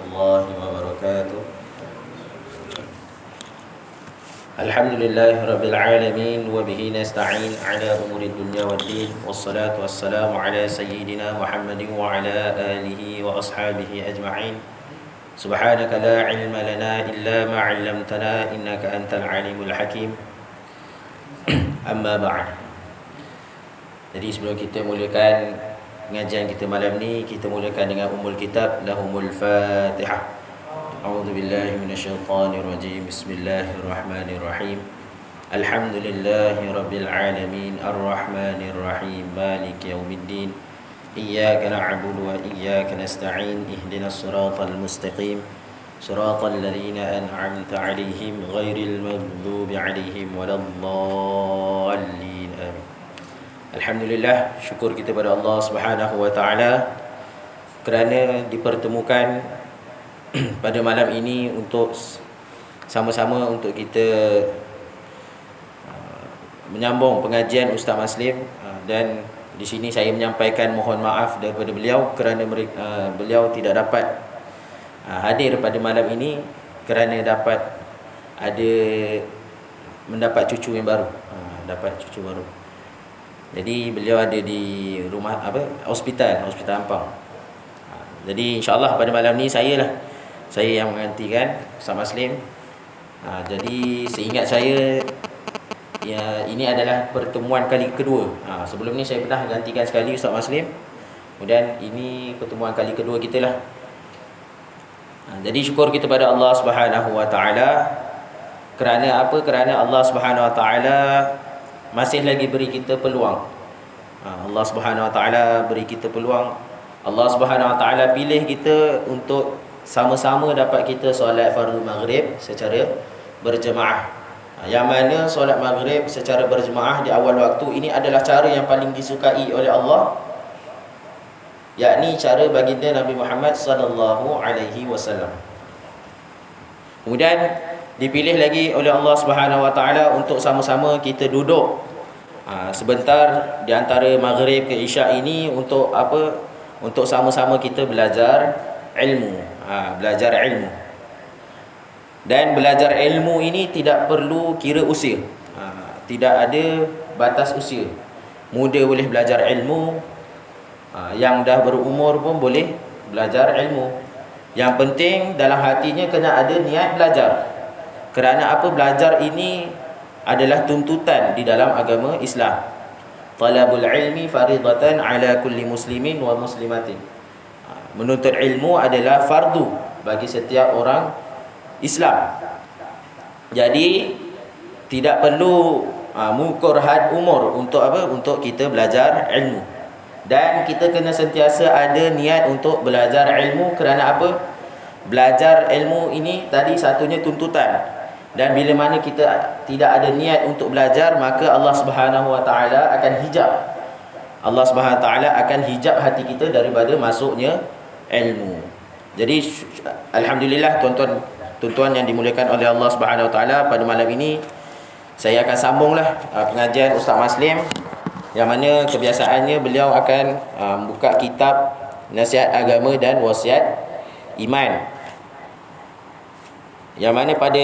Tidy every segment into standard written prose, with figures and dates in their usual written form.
الله وبركاته. الحمد لله رب العالمين وبه نستعين على أمور الدنيا والدين والصلاة والسلام على سيدنا محمد وعلى آله وأصحابه أجمعين. سبحانك لا علم لنا إلا ما علمتنا إنك أنت العليم الحكيم. أما بعد. Jadi sebelum kita mulakan pengajian kita malam ni, kita mulakan dengan Ummul Kitab, Lahumul Fatihah. A'udzu billahi minasyaitonir rajim. Bismillahirrahmanirrahim. Alhamdulillahi rabbil alamin, arrahmanir rahim, maliki yaumiddin. Iyyaka na'budu wa iyyaka nasta'in. Ihdinas siratal mustaqim. Siratal ladzina an'amta 'alaihim ghairil maghdubi 'alaihim waladdallin. Amin. Alhamdulillah, syukur kita pada Allah Subhanahu wa taala kerana dipertemukan pada malam ini untuk sama-sama untuk kita menyambung pengajian Ustaz Maslim, dan di sini saya menyampaikan mohon maaf daripada beliau kerana beliau tidak dapat hadir pada malam ini kerana mendapat cucu yang baru, Jadi beliau ada di rumah hospital Ampang. Jadi insya-Allah pada malam ni saya yang menggantikan Ustaz Maslim. Jadi seingat saya ya, ini adalah pertemuan kali kedua. Sebelum ni saya pernah gantikan sekali Ustaz Maslim. Kemudian ini pertemuan kali kedua kita lah. Jadi syukur kita pada Allah Subhanahu wa taala. Kerana apa? Kerana Allah Subhanahu wa taala masih lagi beri kita peluang. Allah Subhanahu wa taala beri kita peluang. Allah Subhanahu wa taala pilih kita untuk sama-sama dapat kita solat fardu maghrib secara berjemaah. Yang mana solat maghrib secara berjemaah di awal waktu ini adalah cara yang paling disukai oleh Allah, yakni cara baginda Nabi Muhammad sallallahu alaihi wasallam. Kemudian dipilih lagi oleh Allah Subhanahu wa taala untuk sama-sama kita duduk sebentar di antara maghrib ke isyak ini untuk apa? Untuk sama-sama kita belajar ilmu. Dan belajar ilmu ini tidak perlu kira usia. Tidak ada batas usia. Muda boleh belajar ilmu, yang dah berumur pun boleh belajar ilmu. Yang penting dalam hatinya kena ada niat belajar. Kerana apa? Belajar ini adalah tuntutan di dalam agama Islam. Talabul ilmi faridatan ala kulli muslimin wa muslimatin. Menuntut ilmu adalah fardu bagi setiap orang Islam. Jadi tidak perlu mengukur had umur untuk apa? Untuk kita belajar ilmu. Dan kita kena sentiasa ada niat untuk belajar ilmu. Kerana apa? Belajar ilmu ini tadi satunya tuntutan. Dan bila mana kita tidak ada niat untuk belajar, maka Allah Subhanahu wa taala akan hijab. Allah Subhanahu wa taala akan hijab hati kita daripada masuknya ilmu. Jadi alhamdulillah tuan-tuan yang dimuliakan oleh Allah Subhanahu wa taala, pada malam ini saya akan sambunglah pengajian Ustaz Maslim, yang mana kebiasaannya beliau akan buka kitab Nasihat Agama dan Wasiat Iman. Yang mana pada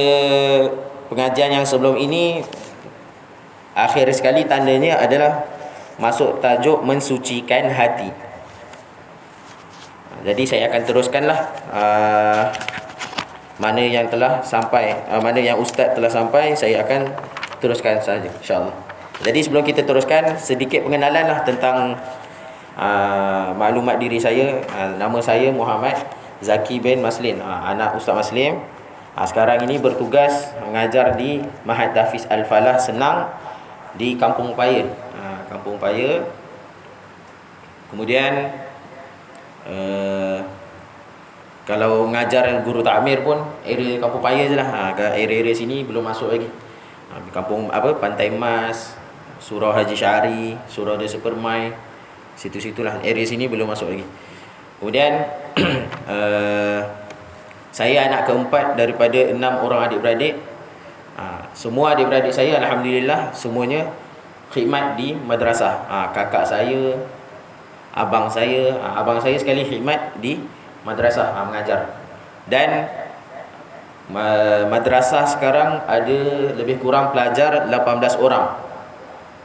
pengajian yang sebelum ini, akhir sekali tandanya adalah masuk tajuk mensucikan hati. Jadi saya akan teruskanlah mana yang telah sampai, mana yang ustaz telah sampai, saya akan teruskan saja insya-Allah. Jadi sebelum kita teruskan, sedikit pengenalan lah tentang maklumat diri saya. Nama saya Muhammad Zaki bin Maslin, anak Ustaz Maslim. Sekarang ini bertugas mengajar di Mahad Tahfiz Al-Falah Senang di Kampung Paya. Kemudian kalau mengajar guru takmir pun area Kampung Paya je lah. Area-area sini belum masuk lagi. Kampung Pantai Mas, Surau Haji Syari, Surau Desa Permai, situ-situlah. Area sini belum masuk lagi. Kemudian saya anak keempat daripada 6 orang adik-beradik. Semua adik-beradik saya alhamdulillah semuanya khidmat di madrasah. Kakak saya, abang saya sekali khidmat di madrasah mengajar. Dan madrasah sekarang ada lebih kurang pelajar 18 orang.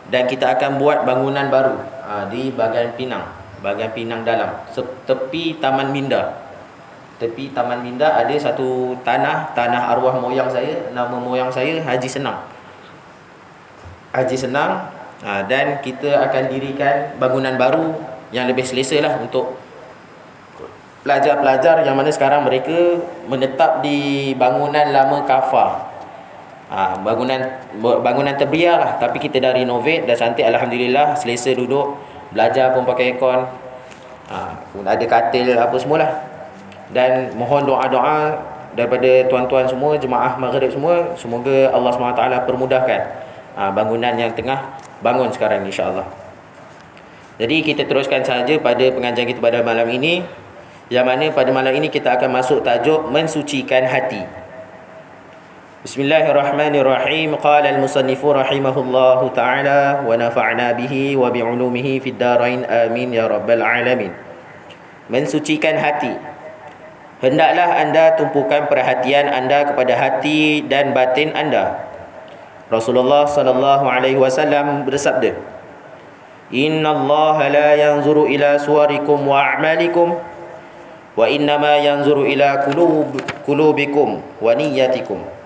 Dan kita akan buat bangunan baru di bahagian Pinang dalam, tepi Taman Minda. Tepi Taman Minda ada satu tanah arwah moyang saya. Nama moyang saya Haji Senang. Dan kita akan dirikan bangunan baru yang lebih selesa lah untuk pelajar-pelajar yang mana sekarang mereka menetap di bangunan lama kafa. Bangunan terbiar lah, tapi kita dah renovate, dah cantik, alhamdulillah, selesa duduk, belajar pun pakai aircon, ada katil apa semualah. Dan mohon doa-doa daripada tuan-tuan semua, jemaah maghrib semua, semoga Allah SWT permudahkan bangunan yang tengah bangun sekarang, insya-Allah. Jadi kita teruskan saja pada pengajian kita pada malam ini, yang mana pada malam ini kita akan masuk tajuk mensucikan hati. Bismillahirrahmanirrahim. Qala al-musannifu rahimahullahu ta'ala wa nafa'na bihi wa bi'ulumihi fid darain amin ya rabbal alamin. Mensucikan hati. Hendaklah anda tumpukan perhatian anda kepada hati dan batin anda. Rasulullah sallallahu alaihi wasallam bersabda, "Innallaha la yanzuru ila suwarikum wa a'malikum wa innama yanzuru ila qulubikum wa niyyatikum."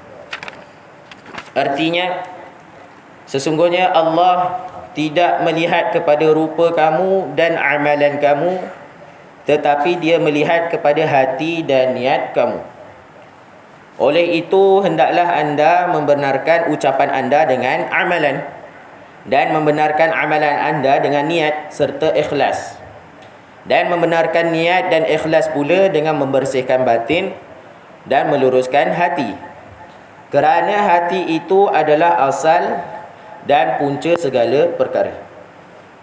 Artinya, sesungguhnya Allah tidak melihat kepada rupa kamu dan amalan kamu, tetapi Dia melihat kepada hati dan niat kamu. Oleh itu, hendaklah anda membenarkan ucapan anda dengan amalan, dan membenarkan amalan anda dengan niat serta ikhlas, dan membenarkan niat dan ikhlas pula dengan membersihkan batin dan meluruskan hati. Kerana hati itu adalah asal dan punca segala perkara.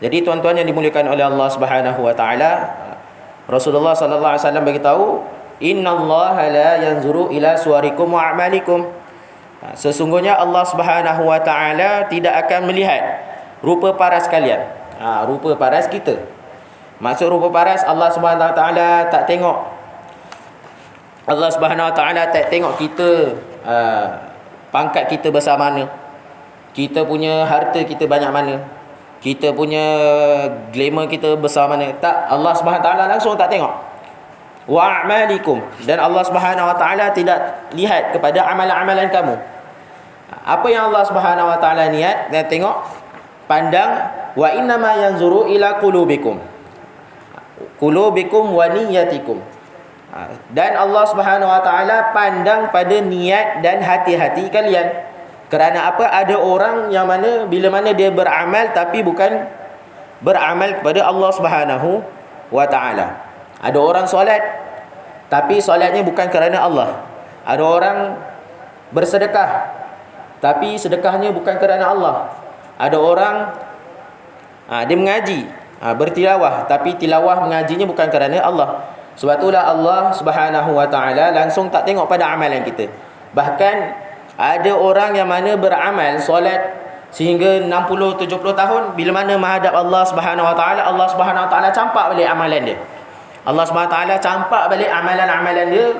Jadi tuan-tuan yang dimuliakan oleh Allah Subhanahu wa taala, Rasulullah sallallahu alaihi wasallam beritahu, "Innallaha la yanzuru ila suwarikum wa a'malikum." Sesungguhnya Allah Subhanahu wa taala tidak akan melihat rupa paras kalian. Rupa paras kita. Maksud rupa paras, Allah Subhanahu wa taala tak tengok. Allah Subhanahu wa taala tak tengok kita pangkat kita besar mana, kita punya harta kita banyak mana, kita punya glamour kita besar mana. Tak, Allah Subhanahu wa taala langsung tak tengok. Wa a'malikum, dan Allah Subhanahu wa taala tidak lihat kepada amalan-amalan kamu. Apa yang Allah Subhanahu wa taala niat dan tengok, pandang, wa innama yanzuru ila qulubikum wa niyyatikum. Dan Allah Subhanahu wa taala pandang pada niat dan hati-hati kalian. Kerana apa? Ada orang yang mana bila mana dia beramal tapi bukan beramal kepada Allah Subhanahu wa taala. Ada orang solat tapi solatnya bukan kerana Allah. Ada orang bersedekah tapi sedekahnya bukan kerana Allah. Ada orang dia mengaji, bertilawah, tapi tilawah mengajinya bukan kerana Allah. Sebab itulah Allah Subhanahu wa taala langsung tak tengok pada amalan kita. Bahkan ada orang yang mana beramal solat sehingga 60-70 tahun, bila mana menghadap Allah Subhanahu wa taala, Allah Subhanahu wa taala campak balik amalan dia. Allah Subhanahu wa taala campak balik amalan-amalan dia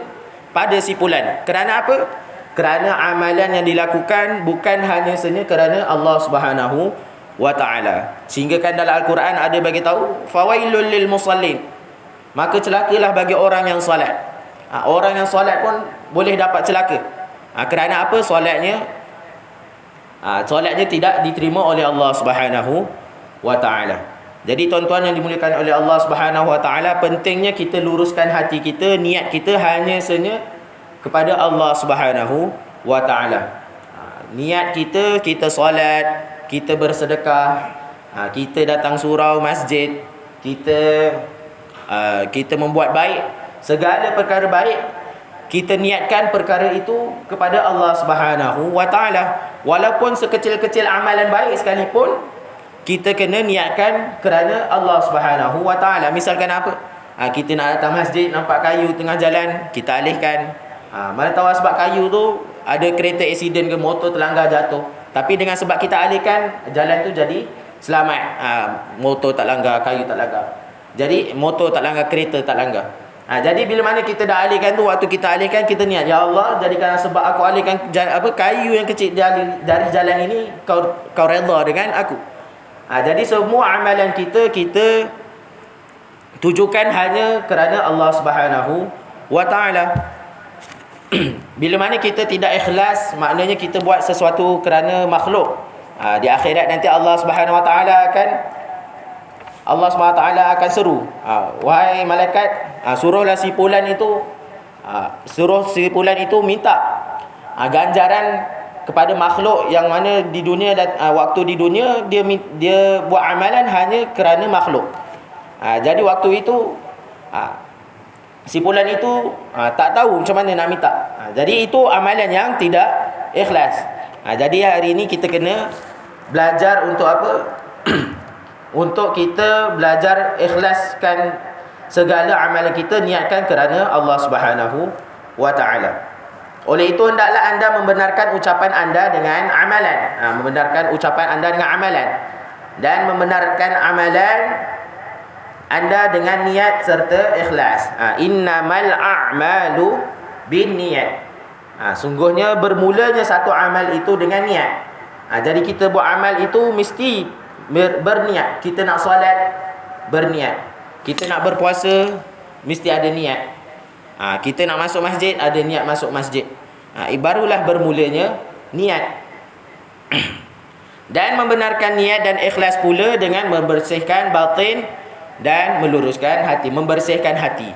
pada sipulan. Kerana apa? Kerana amalan yang dilakukan bukan hanya sahaja kerana Allah Subhanahu wa taala. Sehingga kan dalam Al-Quran ada bagi tahu, fawailul lil musallin. Maka celakalah bagi orang yang solat. Orang yang solat pun boleh dapat celaka. Kerana apa? Solatnya tidak diterima oleh Allah Subhanahu wa taala. Jadi tuan-tuan yang dimuliakan oleh Allah Subhanahu wa taala, pentingnya kita luruskan hati kita, niat kita hanya sahaja kepada Allah Subhanahu wa taala. Niat kita solat, kita bersedekah, kita datang surau masjid, kita membuat baik, segala perkara baik kita niatkan perkara itu kepada Allah Subhanahu wa taala. Walaupun sekecil-kecil amalan baik sekalipun, kita kena niatkan kerana Allah Subhanahu wa taala. Misalkan apa? Kita nak datang masjid, nampak kayu tengah jalan, kita alihkan. Mana tahu sebab kayu tu ada kereta aksiden ke, motor terlanggar jatuh. Tapi dengan sebab kita alihkan, jalan tu jadi selamat. Motor tak langgar, kayu tak langgar. Jadi motor tak langgar, kereta tak langgar. Jadi bila mana kita dah alihkan tu, waktu kita alihkan, kita niat, ya Allah, jadikan sebab aku alihkan kayu yang kecil dari jalan ini, kau redha dengan aku. Jadi semua amalan kita tujukan hanya kerana Allah Subhanahu wa taala. Bila mana kita tidak ikhlas, maknanya kita buat sesuatu kerana makhluk. Di akhirat nanti Allah Subhanahu wa taala akan seru, wahai malaikat, suruhlah si fulan itu, minta ganjaran kepada makhluk yang mana di dunia waktu di dunia dia buat amalan hanya kerana makhluk. Jadi waktu itu si fulan itu tak tahu macam mana nak minta. Jadi itu amalan yang tidak ikhlas. Jadi hari ini kita kena belajar untuk apa? Untuk kita belajar ikhlaskan segala amalan kita, niatkan kerana Allah Subhanahu wa taala. Oleh itu hendaklah anda membenarkan ucapan anda dengan amalan. Membenarkan ucapan anda dengan amalan, dan membenarkan amalan anda dengan niat serta ikhlas. Innamal a'malu binniyat. Sungguhnya bermulanya satu amal itu dengan niat. Jadi kita buat amal itu mesti berniat. Kita nak solat, berniat. Kita nak berpuasa, mesti ada niat. Kita nak masuk masjid, ada niat masuk masjid. Barulah bermulanya niat. Dan membenarkan niat dan ikhlas pula dengan membersihkan batin dan meluruskan hati. Membersihkan hati.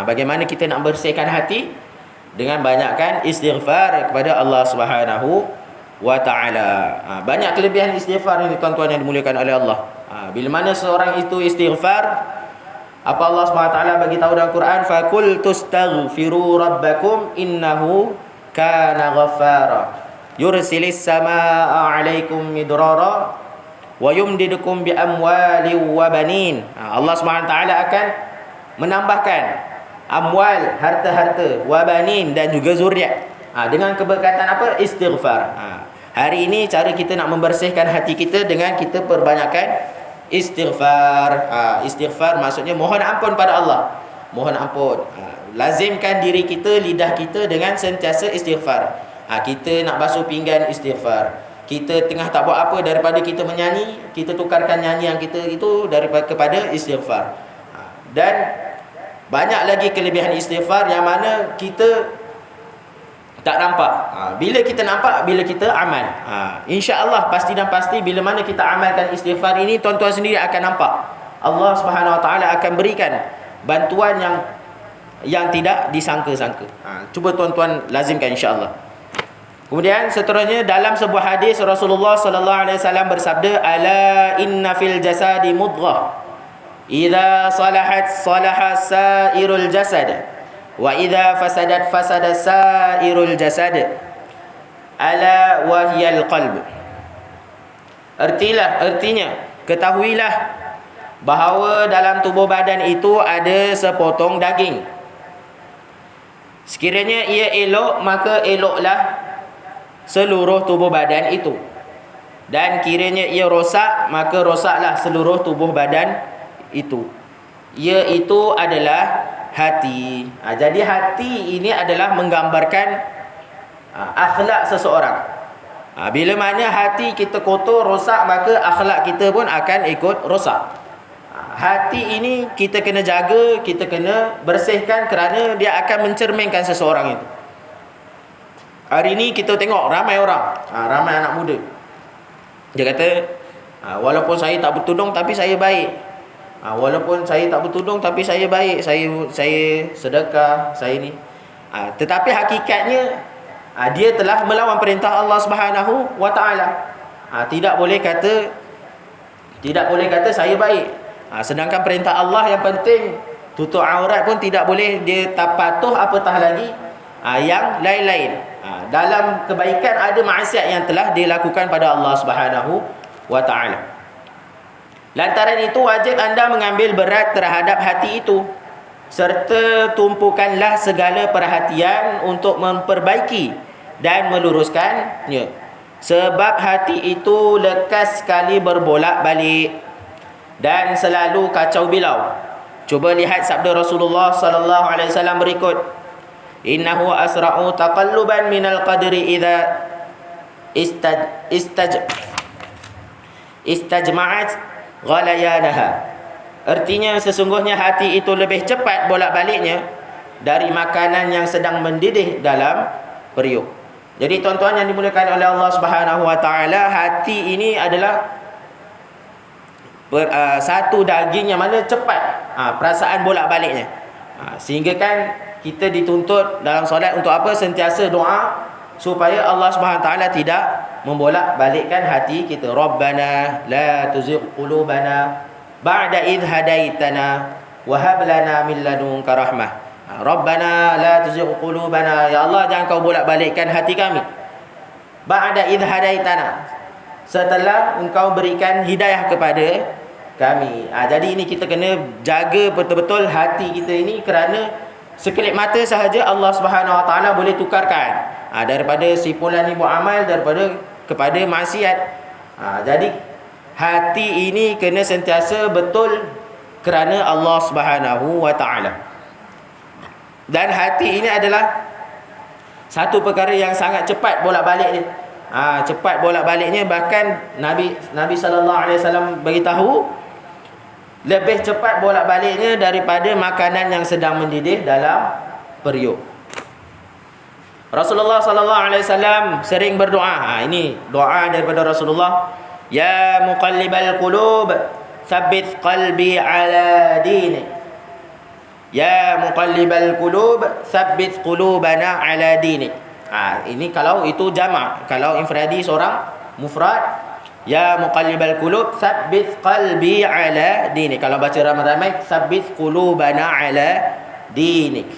Bagaimana kita nak bersihkan hati? Dengan banyakkan istighfar kepada Allah Subhanahu wa ta'ala. Banyak kelebihan istighfar ini tuan-tuan yang dimuliakan oleh Allah. Bila mana seorang itu istighfar, apa Allah SWT bagi tahu dalam Quran, faqul tastaghfiru rabbakum innahu kana ghaffara yursilis samaa 'alaikum midrara wa yumdidukum bi amwali wa banin. Allah SWT akan menambahkan amwal, harta-harta, wa banin, dan juga zuriat, dengan keberkatan apa? Istighfar. Hari ini cara kita nak membersihkan hati kita dengan kita perbanyakkan istighfar. Istighfar maksudnya mohon ampun pada Allah. Mohon ampun. Lazimkan diri kita, lidah kita dengan sentiasa istighfar. Kita nak basuh pinggan, istighfar. Kita tengah tak buat apa, daripada kita menyanyi, kita tukarkan nyanyian kita itu kepada istighfar. Dan banyak lagi kelebihan istighfar yang mana kita tak nampak. Bila kita nampak, bila kita amal. InsyaAllah pasti dan pasti bila mana kita amalkan istighfar ini, tuan-tuan sendiri akan nampak Allah Subhanahu wa taala akan berikan bantuan yang tidak disangka-sangka. Cuba tuan-tuan lazimkan insya-Allah. Kemudian seterusnya dalam sebuah hadis Rasulullah sallallahu alaihi wasallam bersabda, ala inna fil jasadi mudghah idza salahat salaha sairul jasad wa idza fasadat fasada sairul jasad ala wahyal qalb. Artinya ketahuilah bahawa dalam tubuh badan itu ada sepotong daging. Sekiranya ia elok, maka eloklah seluruh tubuh badan itu. Dan kiranya ia rosak, maka rosaklah seluruh tubuh badan itu. Iaitu adalah hati. Jadi hati ini adalah menggambarkan akhlak seseorang. Bila mana hati kita kotor, rosak, maka akhlak kita pun akan ikut rosak. Hati ini kita kena jaga, kita kena bersihkan kerana dia akan mencerminkan seseorang itu. Hari ini kita tengok ramai orang, ramai anak muda. Dia kata, walaupun saya tak bertudung tapi saya baik. Walaupun saya tak bertudung tapi saya baik, saya sedekah, saya ni. Tetapi hakikatnya dia telah melawan perintah Allah Subhanahu wa taala. Tidak boleh kata saya baik. Sedangkan perintah Allah yang penting tutup aurat pun tidak boleh, dia tak patuh, apatah lagi yang lain-lain. Dalam kebaikan ada maksiat yang telah dilakukan pada Allah Subhanahu wa taala. Lantaran itu wajib anda mengambil berat terhadap hati itu, serta tumpukanlah segala perhatian untuk memperbaiki dan meluruskannya. Sebab hati itu lekas sekali berbolak-balik dan selalu kacau bilau. Cuba lihat sabda Rasulullah sallallahu alaihi wasallam berikut. Innahu asra'u taqalluban minal qadri idza istajma'at ghalayanaha. Artinya sesungguhnya hati itu lebih cepat bolak-baliknya dari makanan yang sedang mendidih dalam periuk. Jadi tuan-tuan yang dimuliakan oleh Allah Subhanahu wa taala, hati ini adalah satu daging yang mana cepat perasaan bolak-baliknya. Sehingga kan kita dituntut dalam solat untuk apa? Sentiasa doa supaya Allah Subhanahu wa taala tidak membolak-balikkan hati kita. Rabbana la tuzigh qulubana ba'da idh hadaitana wa hab lana min ladunka rahmah. Rabbana la tuzigh qulubana, ya Allah jangan kau bolak-balikkan hati kami. Ba'da idh hadaitana, setelah engkau berikan hidayah kepada kami. Jadi ini kita kena jaga betul-betul hati kita ini, kerana sekelip mata sahaja Allah Subhanahu wa taala boleh tukarkan daripada sipulan ibu amal, daripada kepada maksiat. Jadi hati ini kena sentiasa betul kerana Allah Subhanahu wa taala. Dan hati ini adalah satu perkara yang sangat cepat bolak-balik dia. Cepat bolak-baliknya, bahkan Nabi sallallahu alaihi wasallam beritahu lebih cepat bolak-baliknya daripada makanan yang sedang mendidih dalam periuk. Rasulullah sallallahu alaihi wasallam sering berdoa. Ini doa daripada Rasulullah. Ya muqallibal qulub, tsabbit qalbi ala dinik. Ya muqallibal qulub, tsabbit qulubana ala dinik. Ini kalau itu jamak. Kalau infradi seorang mufrad, ya muqallibal qulub, tsabbit qalbi ala dinik. Kalau baca ramai-ramai, tsabbit qulubana ala dinik.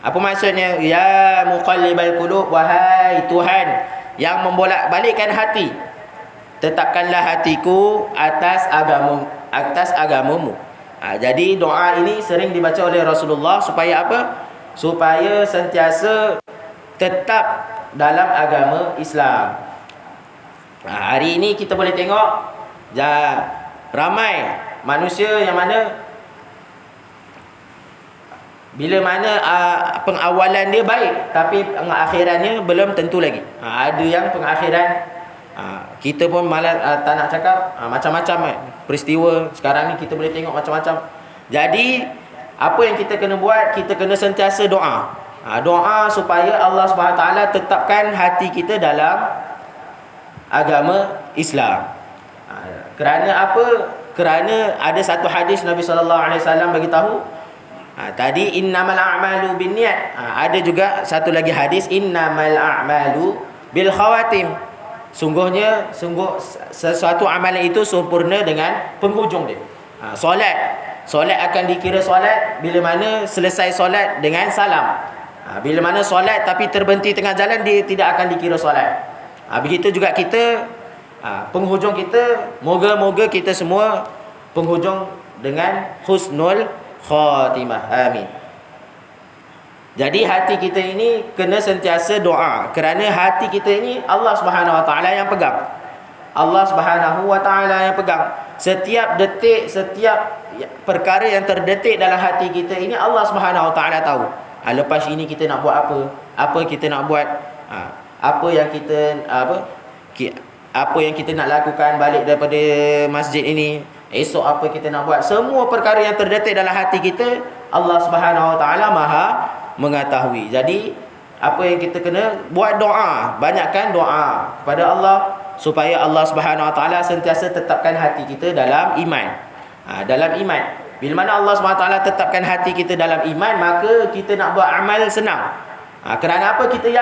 Apa maksudnya? Ya muqallibal qulub, wahai Tuhan yang membolak-balikkan hati, tetapkanlah hatiku atas agamamu. Jadi doa ini sering dibaca oleh Rasulullah supaya apa? Supaya sentiasa tetap dalam agama Islam. Hari ini kita boleh tengok ramai manusia yang mana bila mana pengawalan dia baik, tapi pengakhirannya belum tentu lagi. Ada yang pengakhiran kita pun malas, tak nak cakap, macam-macam peristiwa sekarang ni kita boleh tengok macam-macam. Jadi apa yang kita kena buat? Kita kena sentiasa doa. Doa supaya Allah Subhanahu taala tetapkan hati kita dalam agama Islam. Kerana apa? Kerana ada satu hadis Nabi sallallahu alaihi wasallam bagi tahu, tadi innamal a'malu binniyat. Ada juga satu lagi hadis, innamal a'malu bil khawatim. Sungguh sesuatu amalan itu sempurna dengan penghujung dia. Solat akan dikira solat bila mana selesai solat dengan salam. Bila mana solat tapi terberhenti tengah jalan, dia tidak akan dikira solat. Begitu juga kita, penghujung kita, moga-moga kita semua penghujung dengan husnul khatimah. Amin. Jadi hati kita ini kena sentiasa doa, kerana hati kita ini Allah Subhanahu wa taala yang pegang. Allah Subhanahu wa taala yang pegang. Setiap detik, setiap perkara yang terdetik dalam hati kita ini Allah Subhanahu wa taala tahu. Lepas ini kita nak buat apa kita nak buat, apa yang kita nak lakukan balik daripada masjid ini, esok apa kita nak buat. Semua perkara yang terdetik dalam hati kita Allah Subhanahu wa taala Maha mengetahui. Jadi apa yang kita kena buat? Doa, banyakkan doa kepada Allah supaya Allah Subhanahu wa taala sentiasa tetapkan hati kita dalam iman. Dalam iman. Bila mana Allah Subhanahu wa taala tetapkan hati kita dalam iman, maka kita nak buat amal senang. Kerana apa? Kita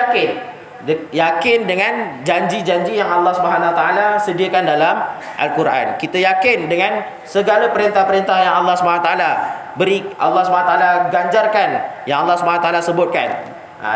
yakin dengan janji-janji yang Allah Subhanahu wa taala sediakan dalam Al-Quran. Kita yakin dengan segala perintah-perintah yang Allah Subhanahu wa taala beri, Allah Subhanahu wa taala ganjarkan, yang Allah Subhanahu wa taala sebutkan.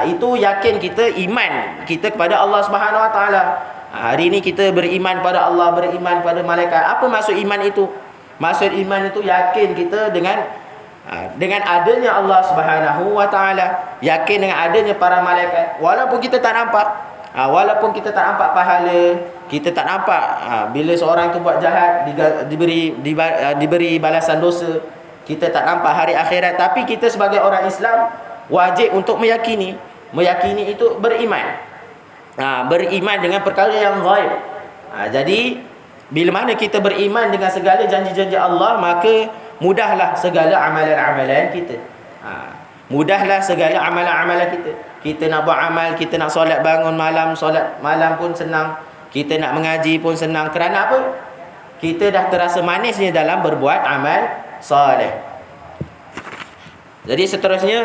Itu yakin kita, iman kita kepada Allah Subhanahu wa taala. Hari ini kita beriman pada Allah, beriman pada malaikat. Apa maksud iman itu? Maksud iman itu yakin kita dengan adanya Allah Subhanahu wa taala, yakin dengan adanya para malaikat. Walaupun kita tak nampak, walaupun kita tak nampak pahala, kita tak nampak bila seorang itu buat jahat diberi balasan dosa, kita tak nampak hari akhirat, tapi kita sebagai orang Islam wajib untuk meyakini. Meyakini itu beriman. Beriman dengan perkara yang ghaib. Jadi bila mana kita beriman dengan segala janji-janji Allah, maka mudahlah segala amalan-amalan kita. Mudahlah segala amalan-amalan kita. Kita nak buat amal, kita nak solat bangun malam, solat malam pun senang. Kita nak mengaji pun senang. Kerana apa? Kita dah terasa manisnya dalam berbuat amal soleh. Jadi seterusnya,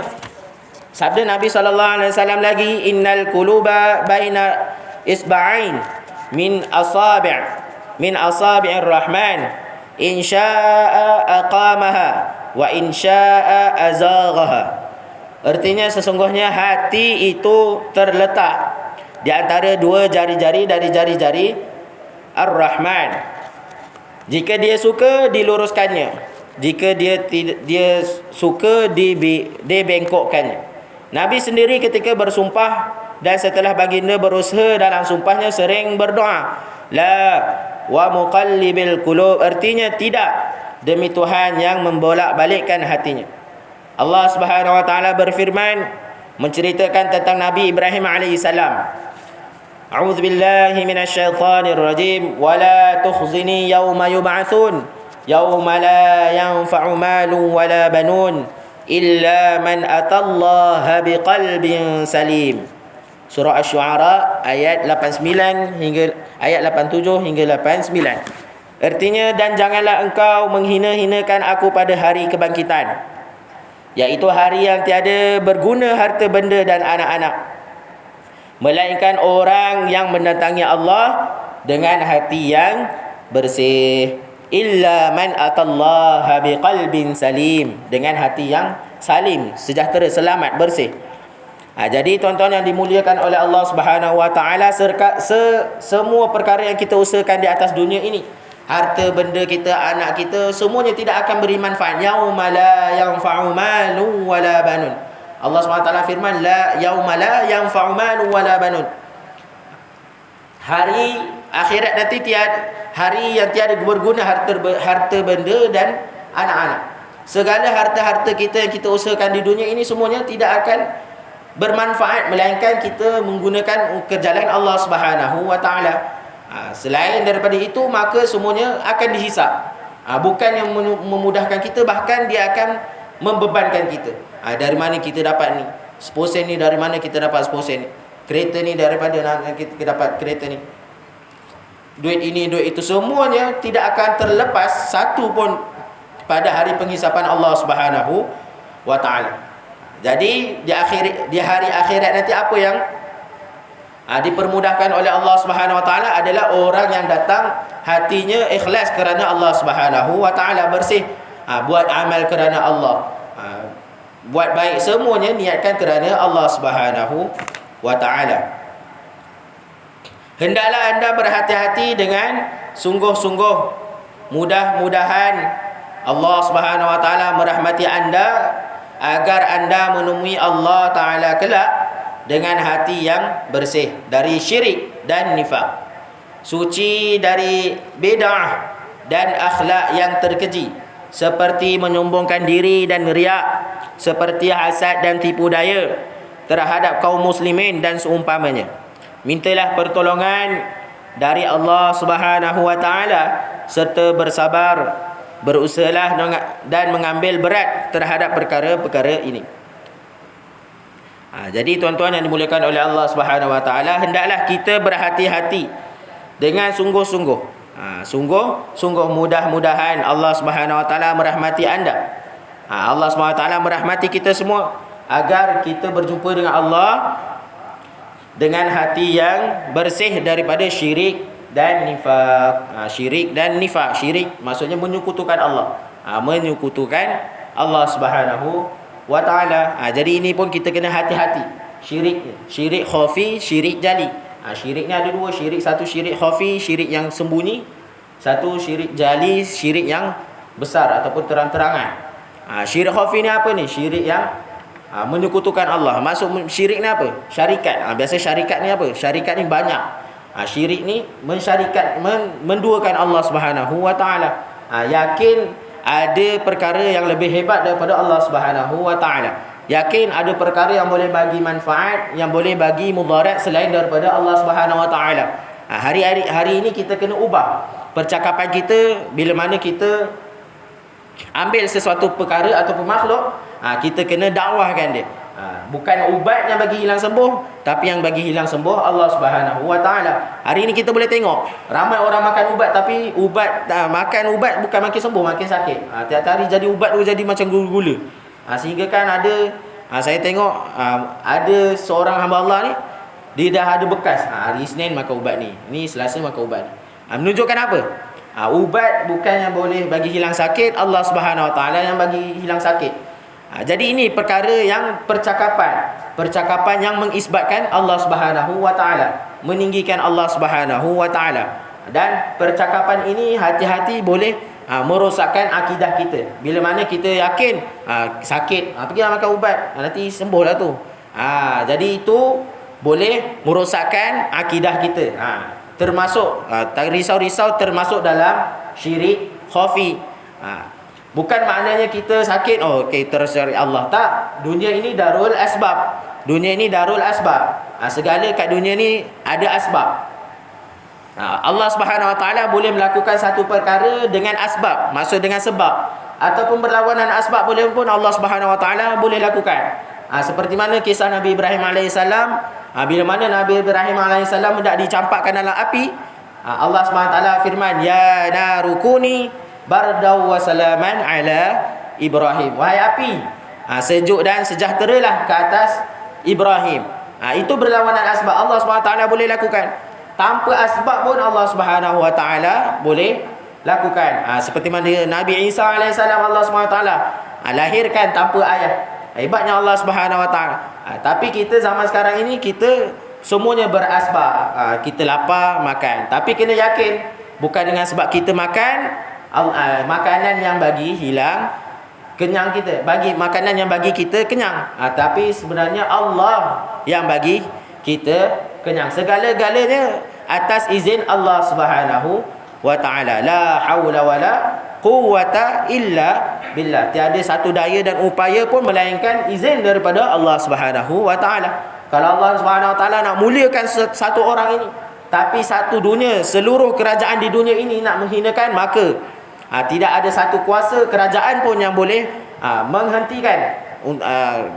sabda Nabi SAW lagi, innal quluba baina isba'ain min asabi'ir rahman, in syaa'a aqamaha wa in syaa'a azaghaha. Artinya sesungguhnya hati itu terletak di antara dua jari-jari dari jari-jari Ar-Rahman. Jika dia suka, diluruskannya. Jika dia suka, dibengkokkannya. Nabi sendiri ketika bersumpah dan setelah baginda berusaha dalam sumpahnya sering berdoa, la wa muqallibil qulub, artinya tidak, demi Tuhan yang membolak-balikkan hatinya. Allah Subhanahu wa taala berfirman menceritakan tentang Nabi Ibrahim alaihi salam. A'udzu billahi minasyaitonir rajim. Wala tukhzini yauma yub'atsun yauma la yanfa'u malun wala banun illa man atallaha biqalbin salim. Surah Asy-Syu'ara ayat 89 hingga ayat 87 hingga 89. Artinya, dan janganlah engkau menghina-hinakan aku pada hari kebangkitan, iaitu hari yang tiada berguna harta benda dan anak-anak, melainkan orang yang mendatangi Allah dengan hati yang bersih. Illa man atallaha biqalbin salim, dengan hati yang salim, sejahtera, selamat, bersih. Jadi tuan-tuan yang dimuliakan oleh Allah Subhanahu wa taala, semua perkara yang kita usahakan di atas dunia ini, harta benda kita, anak kita, semuanya tidak akan beri manfaat. Yauma la yanfa'u malun wala banun. Allah SWT firman, la yauma la yanfa'u malun wala banun. Hari akhirat nanti hari yang tiada berguna harta benda dan anak-anak. Segala harta-harta kita yang kita usahakan di dunia ini semuanya tidak akan bermanfaat, melainkan kita menggunakan ke jalan Allah Subhanahu wa taala. Selain daripada itu, maka semuanya akan dihisap. Bukan yang memudahkan kita, bahkan dia akan membebankan kita. Dari mana kita dapat ni? 10% ni dari mana kita dapat 10% ni? Kereta ni daripada kita dapat kereta ni. Duit ini, duit itu, semuanya tidak akan terlepas satu pun pada hari penghisapan Allah Subhanahu wa taala. Jadi di hari akhirat nanti apa yang dipermudahkan oleh Allah Subhanahu wa taala adalah orang yang datang hatinya ikhlas kerana Allah Subhanahu wa taala, bersih, buat amal kerana Allah, buat baik, semuanya niatkan kerana Allah Subhanahu wa taala. Hendaklah anda berhati-hati dengan sungguh-sungguh. Mudah-mudahan Allah Subhanahu wa taala merahmati anda agar anda menemui Allah taala kelak dengan hati yang bersih dari syirik dan nifak, suci dari bid'ah dan akhlak yang terkeji, seperti menyombongkan diri dan riak, seperti hasad dan tipu daya terhadap kaum muslimin dan seumpamanya. Mintalah pertolongan dari Allah Subhanahu wa taala serta bersabar, berusahalah dan mengambil berat terhadap perkara-perkara ini. Jadi tuan-tuan yang dimuliakan oleh Allah Subhanahu wa taala, hendaklah kita berhati-hati dengan sungguh-sungguh. Sungguh mudah-mudahan Allah Subhanahu wa taala merahmati anda. Allah Subhanahu wa taala merahmati kita semua agar kita berjumpa dengan Allah dengan hati yang bersih daripada syirik dan nifak. Syirik dan nifak. Syirik maksudnya menyekutukan Allah. Menyekutukan Allah Subhanahu wa taala. Jadi ini pun kita kena hati-hati. Syirik khafi, syirik jali. Syirik ni ada dua syirik. Satu syirik khafi, syirik yang sembunyi. Satu syirik jali, syirik yang besar ataupun terang-terangan. Syirik khafi ni apa ni? Syirik yang menyekutukan Allah. Maksud syirik ni apa? Syarikat. Biasa syarikat ni apa? Syarikat ni banyak. Syirik ni mensyarikat, menduakan Allah Subhanahu wa taala. Yakin ada perkara yang lebih hebat daripada Allah Subhanahu wa taala. Yakin ada perkara yang boleh bagi manfaat, yang boleh bagi mudarat selain daripada Allah Subhanahu wa taala. Hari ini kita kena ubah percakapan kita. Bila mana kita ambil sesuatu perkara ataupun makhluk, kita kena dakwahkan dia. Bukan ubat yang bagi hilang sembuh, tapi yang bagi hilang sembuh Allah Subhanahu wa taala. Hari ini kita boleh tengok ramai orang makan ubat, tapi makan ubat bukan makin sembuh, makin sakit. Tiap hari jadi ubat tu jadi macam gula-gula. Sehingga kan ada saya tengok ada seorang hamba Allah ni, dia dah ada bekas. Hari Isnin makan ubat ni, ni Selasa makan ubat ni. Menunjukkan apa? Ubat bukan yang boleh bagi hilang sakit, Allah Subhanahu wa taala yang bagi hilang sakit. Jadi ini perkara yang percakapan yang mengisbatkan Allah Subhanahu wa taala, meninggikan Allah Subhanahu wa taala. Dan percakapan ini hati-hati boleh merosakkan akidah kita. Bila mana kita yakin sakit, pergilah makan ubat, nanti sembuhlah tu. Jadi itu boleh merosakkan akidah kita. Termasuk risau-risau termasuk dalam syirik khafi. Bukan maknanya kita sakit, okey terus cari Allah. Tak, dunia ini darul asbab. Dunia ini darul asbab. Segala kat dunia ni ada asbab. Allah Subhanahu wa taala boleh melakukan satu perkara dengan asbab, maksud dengan sebab, ataupun berlawanan asbab boleh pun Allah Subhanahu wa taala boleh lakukan. Seperti mana kisah Nabi Ibrahim alaihissalam, bila mana Nabi Ibrahim alaihissalam hendak dicampakkan dalam api, Allah Subhanahu wa taala firman, ya narukuni bardaw wa salaman ala Ibrahim. Wahai api, sejuk dan sejahteralah ke atas Ibrahim. Itu berlawanan asbab, Allah Subhanahu wa taala boleh lakukan. Tanpa asbab pun Allah Subhanahu wa taala boleh lakukan. Seperti mana Nabi Isa alaihissalam, Allah Subhanahu wa taala lahirkan tanpa ayah. Hebatnya Allah Subhanahu wa taala. Tapi kita zaman sekarang ini, kita semuanya berasbab. Kita lapar makan, tapi kena yakin bukan dengan sebab kita makan makanan yang bagi hilang kenyang kita, bagi makanan yang bagi kita kenyang, tapi sebenarnya Allah yang bagi kita kenyang. Segala-galanya atas izin Allah Subhanahu wa taala. La haula wala quwwata illa billah. Tiada satu daya dan upaya pun melainkan izin daripada Allah Subhanahu wa taala. Kalau Allah Subhanahu wa taala nak muliakan satu orang ini, tapi satu dunia, seluruh kerajaan di dunia ini nak menghinakan, maka tidak ada satu kuasa kerajaan pun yang boleh menghentikan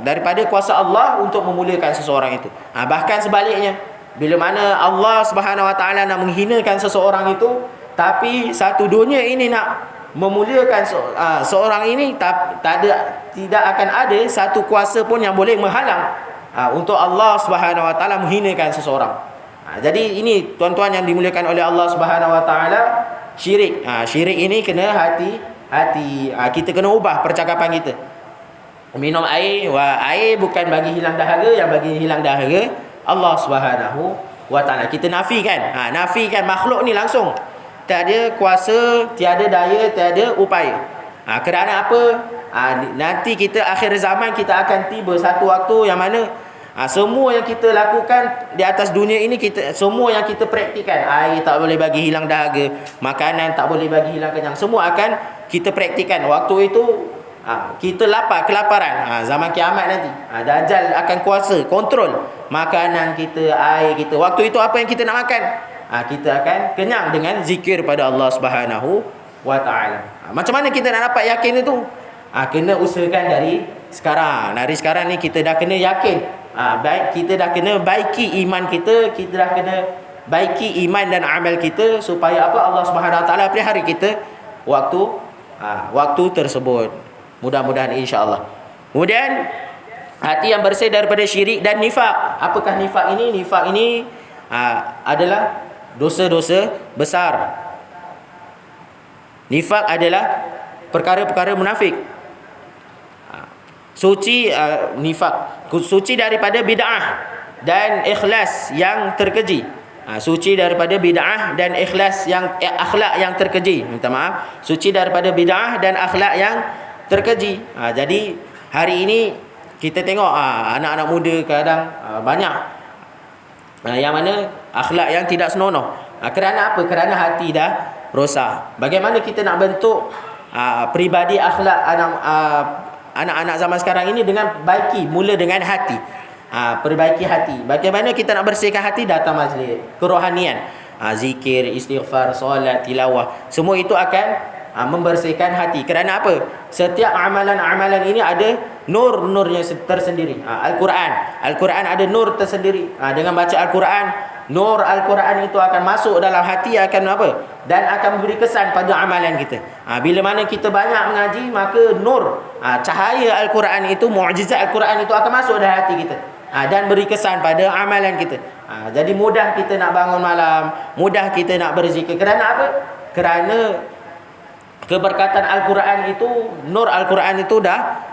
daripada kuasa Allah untuk memuliakan seseorang itu. Bahkan sebaliknya, bila mana Allah Subhanahu wa taala nak menghinakan seseorang itu, tapi satu dunia ini nak memuliakan seorang ini, tidak akan ada satu kuasa pun yang boleh menghalang untuk Allah Subhanahu wa taala menghinakan seseorang. Jadi ini tuan-tuan yang dimuliakan oleh Allah Subhanahu wa taala, syirik. Syirik ini kena hati-hati. Kita kena ubah percakapan kita. Minum air, air bukan bagi hilang dahaga, yang bagi hilang dahaga Allah Subhanahu wa taala. Kita nafikan, nafikan makhluk ni langsung. Tiada kuasa, tiada daya, tiada upaya. Kerana apa? Nanti kita akhir zaman, kita akan tiba satu waktu yang mana semua yang kita lakukan di atas dunia ini, semua yang kita praktikkan, air tak boleh bagi hilang dahaga, makanan tak boleh bagi hilang kenyang, semua akan kita praktikkan. Waktu itu kita lapar, kelaparan, zaman kiamat nanti, Dajjal akan kuasa, kontrol makanan kita, air kita. Waktu itu apa yang kita nak makan, kita akan kenyang dengan zikir pada Allah Subhanahu wa taala. Macam mana kita nak dapat yakin itu? Kena usahakan dari sekarang. Dari sekarang ni kita dah kena yakin. Kita dah kena baiki iman kita, kita dah kena baiki iman dan amal kita, supaya apa? Allah Subhanahu wa taala pelihara kita waktu tersebut. Mudah-mudahan insya-Allah. Kemudian hati yang bersih daripada syirik dan nifak. Apakah nifak ini? Nifak ini adalah dosa-dosa besar. Nifak adalah perkara-perkara munafik. Suci nifak, suci daripada bid'ah dan ikhlas yang terkeji. Suci daripada bid'ah dan ikhlas yang akhlak yang terkeji. Minta maaf, suci daripada bid'ah dan akhlak yang terkeji. Jadi hari ini kita tengok anak-anak muda kadang banyak yang mana akhlak yang tidak senonoh. Kerana apa? Kerana hati dah rosak. Bagaimana kita nak bentuk peribadi akhlak anak-anak zaman sekarang ini dengan baiki, mula dengan hati. Perbaiki hati. Bagaimana kita nak bersihkan hati? Datang majlis kerohanian, zikir, istighfar, solat, tilawah, semua itu akan membersihkan hati. Kerana apa? Setiap amalan-amalan ini ada nur-nurnya tersendiri. Al-Quran ada nur tersendiri. Dengan baca Al-Quran, nur Al-Quran itu akan masuk dalam hati, akan apa? Dan akan memberi kesan pada amalan kita. Bila mana kita banyak mengaji, maka nur, cahaya Al-Quran itu, mukjizat Al-Quran itu akan masuk dalam hati kita. Dan beri kesan pada amalan kita. Jadi mudah kita nak bangun malam, mudah kita nak berzikir. Kerana apa? Kerana keberkatan Al-Quran itu, nur Al-Quran itu dah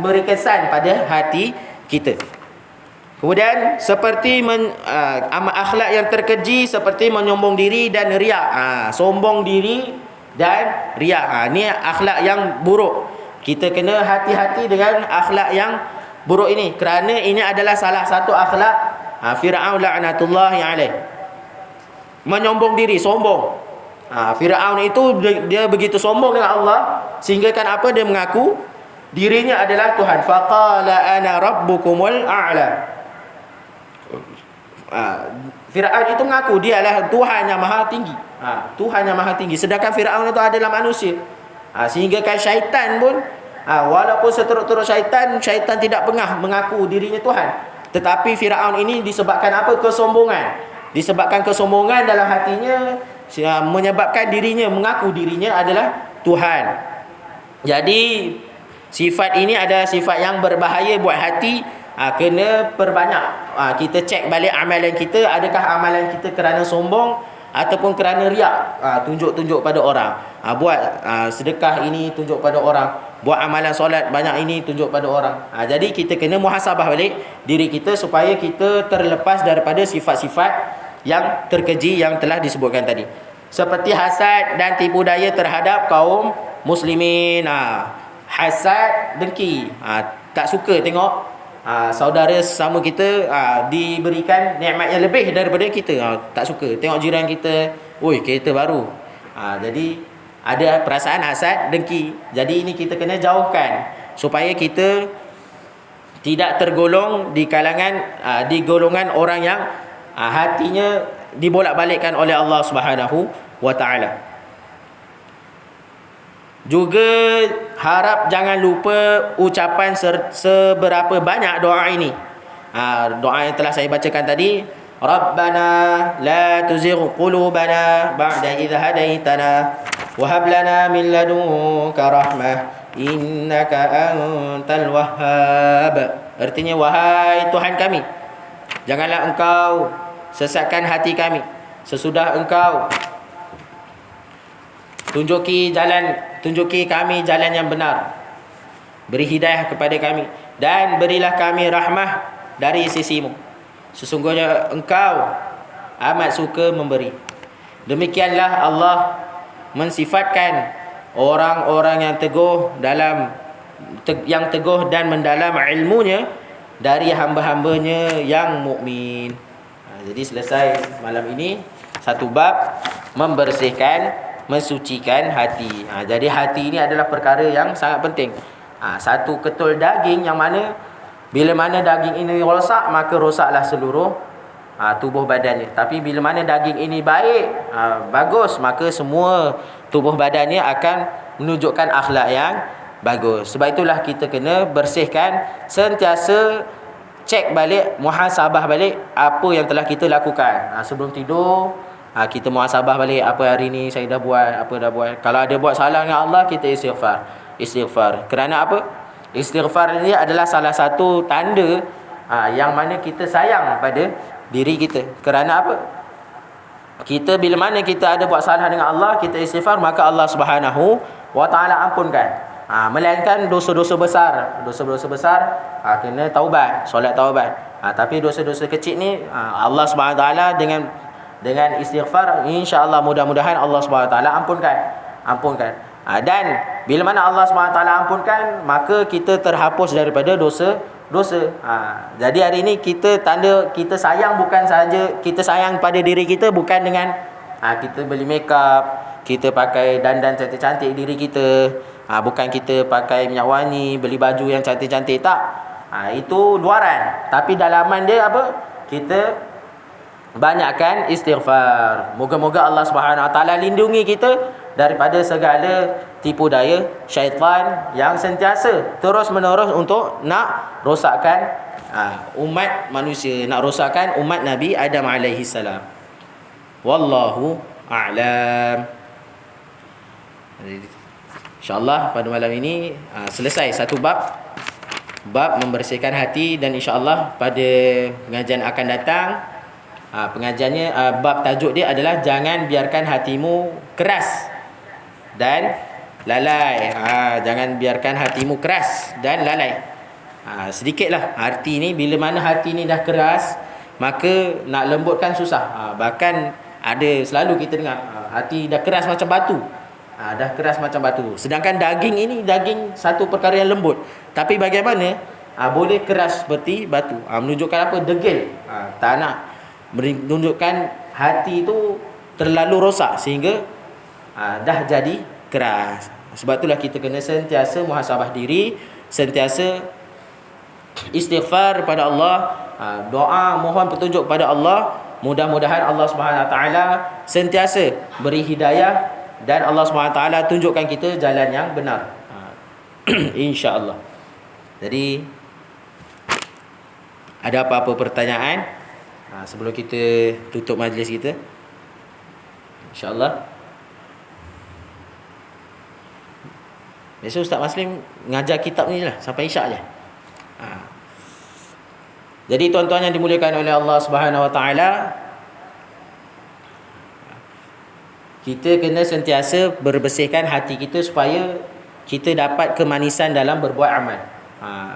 beri kesan pada hati kita. Kemudian seperti akhlak yang terkeji seperti menyombong diri dan riak. Sombong diri dan riak. Ni akhlak yang buruk. Kita kena hati-hati dengan akhlak yang buruk ini, kerana ini adalah salah satu akhlak Fir'aun la'natullahi alaih. Menyombong diri, sombong. Fir'aun itu dia begitu sombong dengan Allah, sehingga kan apa, dia mengaku dirinya adalah Tuhan. Faqala ana rabbukumul a'la. Fir'aun itu mengaku dia adalah Tuhan yang maha tinggi. Tuhan yang maha tinggi. Sedangkan Fir'aun itu adalah manusia. Sehingga kan syaitan pun, walaupun seteruk-teruk syaitan tidak pernah mengaku dirinya Tuhan. Tetapi Fir'aun ini disebabkan apa? Kesombongan. Disebabkan kesombongan dalam hatinya, menyebabkan dirinya mengaku dirinya adalah Tuhan. Jadi sifat ini adalah sifat yang berbahaya buat hati. Kena perbanyak kita cek balik amalan kita. Adakah amalan kita kerana sombong ataupun kerana riak, tunjuk-tunjuk pada orang. Buat sedekah ini tunjuk pada orang, buat amalan solat banyak ini tunjuk pada orang. Jadi kita kena muhasabah balik diri kita supaya kita terlepas daripada sifat-sifat yang terkeji yang telah disebutkan tadi, seperti hasad dan tipu daya terhadap kaum muslimin. Hasad, dengki, tak suka tengok saudara sesama kita diberikan nikmat yang lebih daripada kita. Tak suka tengok jiran kita, oi kereta baru. Jadi ada perasaan hasad, dengki. Jadi ini kita kena jauhkan supaya kita tidak tergolong di kalangan di golongan orang yang hatinya dibolak-balikkan oleh Allah Subhanahu wa taala. Juga harap jangan lupa ucapan seberapa banyak doa ini. Doa yang telah saya bacakan tadi, Rabbana la tuzigh qulubana ba'da idh hadaitana wa hab lana min ladunka rahmah innaka antal wahhab. Artinya, wahai Tuhan kami, janganlah engkau sesatkan hati kami sesudah engkau tunjuki kami jalan yang benar. Beri hidayah kepada kami dan berilah kami rahmah dari sisimu. Sesungguhnya engkau amat suka memberi. Demikianlah Allah mensifatkan orang-orang yang teguh dan mendalam ilmunya dari hamba-hambanya yang mukmin. Jadi selesai malam ini satu bab membersihkan, mensucikan hati. Jadi hati ini adalah perkara yang sangat penting. Satu ketul daging yang mana bila mana daging ini rosak, maka rosaklah seluruh tubuh badannya. Tapi bila mana daging ini baik, bagus, maka semua tubuh badannya akan menunjukkan akhlak yang bagus. Sebab itulah kita kena bersihkan, sentiasa cek balik, muhasabah balik apa yang telah kita lakukan. Sebelum tidur, kita muhasabah balik apa hari ni saya dah buat, apa dah buat. Kalau ada buat salah dengan Allah, kita istighfar. Kerana apa? Istighfar ini adalah salah satu tanda yang mana kita sayang pada diri kita. Kerana apa? Kita bila mana kita ada buat salah dengan Allah, kita istighfar, maka Allah Subhanahu wa taala ampunkan. Melainkan dosa-dosa besar. Dosa-dosa besar kena taubat, solat taubat. Tapi dosa-dosa kecil ni Allah Subhanahu wa taala dengan istighfar, insya-Allah mudah-mudahan Allah Subhanahu wa taala ampunkan. Dan bila mana Allah Subhanahu wa taala ampunkan, maka kita terhapus daripada dosa. Jadi hari ini kita tanda kita sayang bukan saja kita sayang pada diri kita bukan dengan kita beli makeup, kita pakai dandan cantik-cantik diri kita. Bukan kita pakai minyak wangi, beli baju yang cantik-cantik, tak. Itu luaran. Tapi dalaman dia apa? Kita banyakkan istighfar. Moga-moga Allah Subhanahu Wa Taala lindungi kita daripada segala tipu daya syaitan yang sentiasa terus menerus untuk nak rosakkan umat manusia, nak rosakkan umat Nabi Adam alaihi salam. Wallahu a'lam. InsyaAllah pada malam ini selesai satu bab membersihkan hati, dan insyaAllah pada pengajian akan datang pengajiannya bab tajuk dia adalah jangan biarkan hatimu keras dan lalai. Jangan biarkan hatimu keras dan lalai. Sedikitlah arti ni, bila mana hati ni dah keras maka nak lembutkan susah. Bahkan ada selalu kita dengar hati dah keras macam batu. Dah keras macam batu. Sedangkan daging ini daging satu perkara yang lembut. Tapi bagaimana boleh keras seperti batu? Menunjukkan apa? Degil. Tak nak. Menunjukkan hati itu terlalu rosak sehingga dah jadi keras. Sebab itulah kita kena sentiasa muhasabah diri, sentiasa istighfar kepada Allah, doa mohon petunjuk kepada Allah. Mudah-mudahan Allah Subhanahu Wa Taala sentiasa beri hidayah dan Allah SWT tunjukkan kita jalan yang benar. InsyaAllah. Jadi ada apa-apa pertanyaan sebelum kita tutup majlis kita? InsyaAllah. Biasa Ustaz Maslim ngajar kitab ni lah sampai isyak je. Jadi tuan-tuan yang dimuliakan oleh Allah Subhanahu Wa Taala, kita kena sentiasa berbersihkan hati kita supaya kita dapat kemanisan dalam berbuat amal.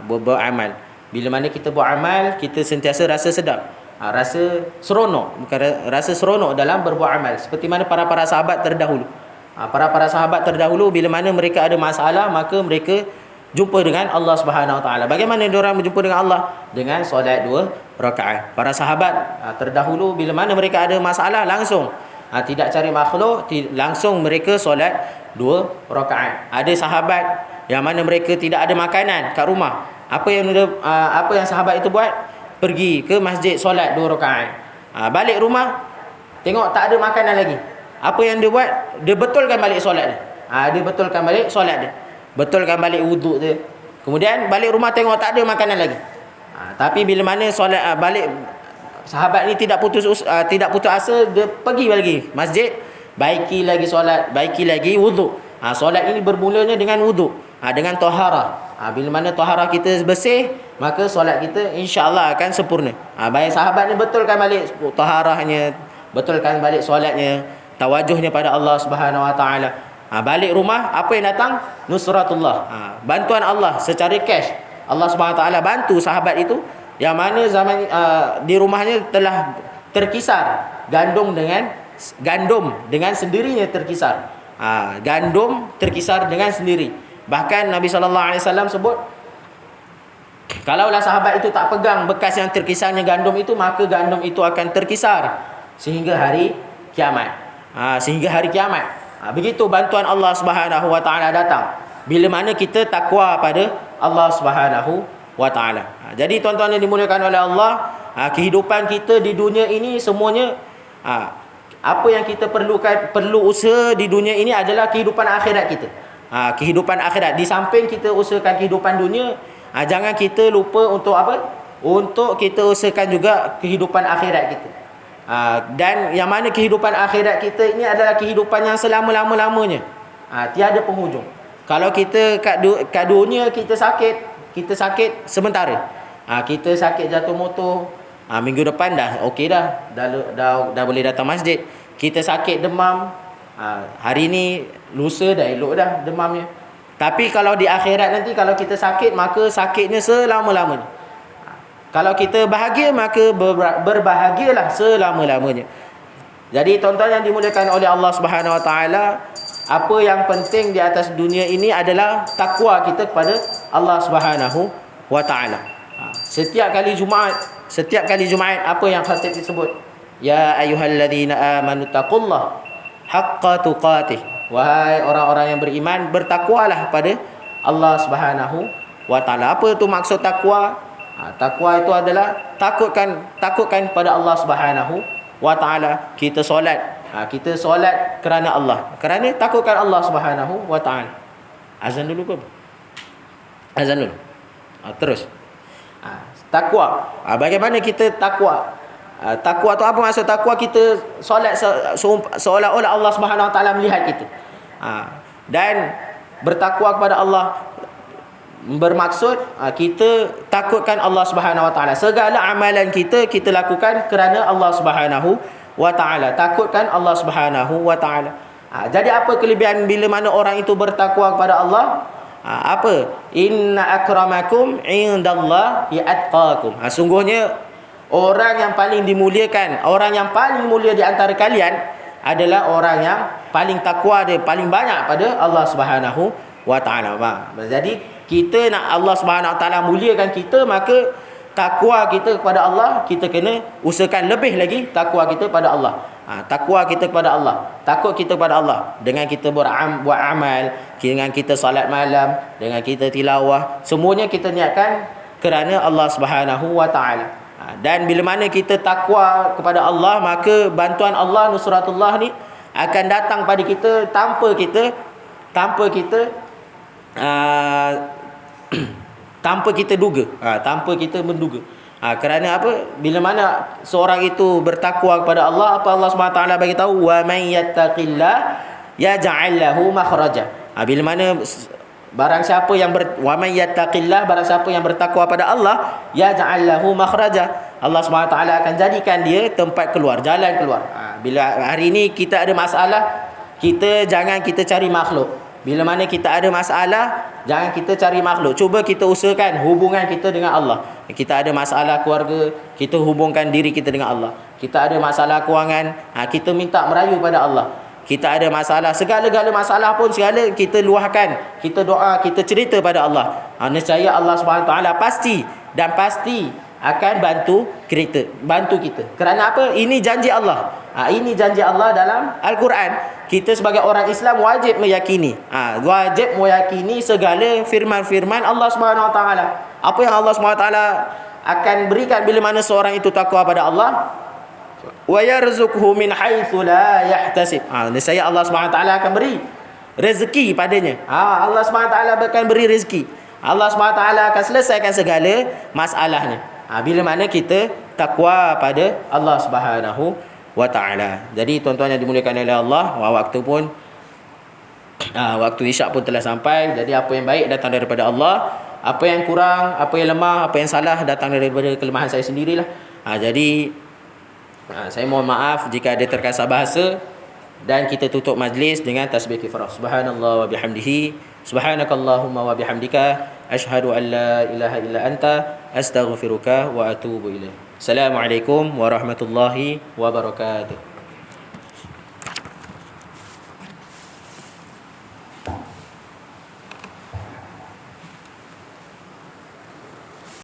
Berbuat amal. Bila mana kita buat amal, kita sentiasa rasa sedap. Rasa seronok. Bukan rasa seronok dalam berbuat amal. Seperti mana para sahabat terdahulu. Para sahabat terdahulu, bila mana mereka ada masalah, maka mereka jumpa dengan Allah Subhanahu Wa Taala. Bagaimana diorang berjumpa dengan Allah? Dengan solat 2 rakaat. Para sahabat terdahulu, bila mana mereka ada masalah, langsung tidak cari makhluk, langsung mereka solat 2 rakaat. Ada sahabat yang mana mereka tidak ada makanan kat rumah. Apa yang sahabat itu buat? Pergi ke masjid solat 2 rakaat. Balik rumah tengok tak ada makanan lagi. Apa yang dia buat? Dia betulkan balik solat dia. Dia betulkan balik solat dia. Betulkan balik wuduk dia. Kemudian balik rumah tengok tak ada makanan lagi. Tapi bila mana solat balik, sahabat ni tidak putus asa, dia pergi lagi masjid, baiki lagi solat, baiki lagi wuduk. Solat ini bermulanya dengan wuduk, dengan taharah. Bila mana taharah kita bersih, maka solat kita insya-Allah akan sempurna. Baik sahabat ni betulkan balik taharahnya, betulkan balik solatnya, tawajuhnya pada Allah Subhanahu Wa Taala. Balik rumah, apa yang datang? Nusratullah. Bantuan Allah secara cash. Allah Subhanahu Wa Taala bantu sahabat itu yang mana zaman di rumahnya telah terkisar gandum dengan sendirinya terkisar. Gandum terkisar dengan sendiri. Bahkan Nabi SAW sebut, kalaulah sahabat itu tak pegang bekas yang terkisarnya gandum itu, maka gandum itu akan terkisar sehingga hari kiamat. Sehingga hari kiamat. Begitu bantuan Allah Subhanahu Wa Taala datang bila mana kita takwa pada Allah Subhanahu Wa Taala. Jadi tuan-tuan yang dimuliakan oleh Allah, kehidupan kita di dunia ini semuanya, apa yang kita perlu usaha di dunia ini adalah kehidupan akhirat kita. Kehidupan akhirat. Di samping kita usahakan kehidupan dunia, jangan kita lupa untuk apa? Untuk kita usahakan juga kehidupan akhirat kita. Dan yang mana kehidupan akhirat kita ini adalah kehidupan yang selama-lamanya. Tiada penghujung. Kalau kita kat dunia kita sakit sementara. Kita sakit jatuh motor, minggu depan dah okey dah boleh datang masjid. Kita sakit demam, hari ni lusa dah elok dah demamnya. Tapi kalau di akhirat nanti, kalau kita sakit, maka sakitnya selama-lamanya. Kalau kita bahagia, maka berbahagialah selama-lamanya. Jadi tuan-tuan yang dimuliakan oleh Allah Subhanahu Wa Taala, apa yang penting di atas dunia ini adalah takwa kita kepada Allah Subhanahu Wa Taala. Setiap kali Jumaat apa yang khatib disebut? Ya ayyuhalladzina amanu taqullah haqqa tuqatih. Wahai orang-orang yang beriman, bertakwalah pada Allah Subhanahu wa taala. Apa tu maksud takwa? Takwa itu adalah takutkan pada Allah Subhanahu wa taala. Kita solat, kita solat kerana Allah. Kerana takutkan Allah Subhanahu wa taala. Azan dulu ke apa? Azan dulu. Terus. Takwa. Bagaimana kita takwa? Takwa tu apa maksud takwa? Kita solat seolah-olah Allah Subhanahu wa taala melihat kita. Dan bertakwa kepada Allah bermaksud kita takutkan Allah Subhanahu wa taala. Segala amalan kita lakukan kerana Allah Subhanahu wa taala. Takutkan Allah Subhanahu wa taala. Jadi apa kelebihan bila mana orang itu bertakwa kepada Allah? Apa? Inna akramakum indallahi atqakum. Sungguhnya orang yang paling dimuliakan, orang yang paling mulia di antara kalian adalah orang yang paling takwa dia, paling banyak pada Allah Subhanahu wa taala. Jadi kita nak Allah Subhanahu wa taala muliakan kita, maka takwa kita kepada Allah, kita kena usahakan lebih lagi takwa kita pada Allah. Takwa kita kepada Allah, takut kita kepada Allah dengan kita buat amal, dengan kita salat malam, dengan kita tilawah, semuanya kita niatkan kerana Allah Subhanahu wa taala. Dan bila mana kita takwa kepada Allah, maka bantuan Allah, nusratullah ni akan datang pada kita tanpa kita tanpa kita duga, tanpa kita menduga. Kerana apa? Bila mana seorang itu bertakwa kepada Allah, apa Allah SWT bagi tahu? Wa man yattaqillah yaj'al lahu makhraja. Bila mana barang siapa yang wa man yattaqillah, barang siapa yang bertakwa pada Allah, yaj'al lahu makhraja, Allah SWT akan jadikan dia tempat keluar, jalan keluar. Bila hari ini kita ada masalah, jangan kita cari makhluk. Bila mana kita ada masalah, jangan kita cari makhluk. Cuba kita usahakan hubungan kita dengan Allah. Kita ada masalah keluarga, kita hubungkan diri kita dengan Allah. Kita ada masalah kewangan, kita minta merayu pada Allah. Kita ada masalah, segala-gala masalah pun segala kita luahkan, kita doa, kita cerita pada Allah. Nescaya Allah SWT pasti akan bantu kita. Kerana apa? Ini janji Allah. Ini janji Allah dalam Al-Quran. Kita sebagai orang Islam wajib meyakini. Wajib meyakini segala firman-firman Allah Subhanahu wa taala. Apa yang Allah Subhanahu wa taala akan berikan bila mana seorang itu takwa pada Allah? Wa yarzuqhu min haitsu la yahtasib. Nescaya Allah Subhanahu wa taala akan beri rezeki padanya. Allah Subhanahu wa taala akan beri rezeki. Allah Subhanahu wa taala akan selesaikan segala masalahnya. Bila mana kita takwa pada Allah Subhanahu wa taala. Jadi tuan-tuan yang dimuliakan oleh Allah, waktu pun waktu isyak pun telah sampai. Jadi apa yang baik datang daripada Allah, apa yang kurang, apa yang lemah, apa yang salah datang daripada kelemahan saya sendirilah. Jadi saya mohon maaf jika ada terkasar bahasa, dan kita tutup majlis dengan tasbih kifarah. Subhanallah wa bihamdihi, subhanakallahumma wa bihamdika, asyhadu an la ilaha illa anta, astaghfiruka wa atubu ilaik. Assalamualaikum warahmatullahi wabarakatuh.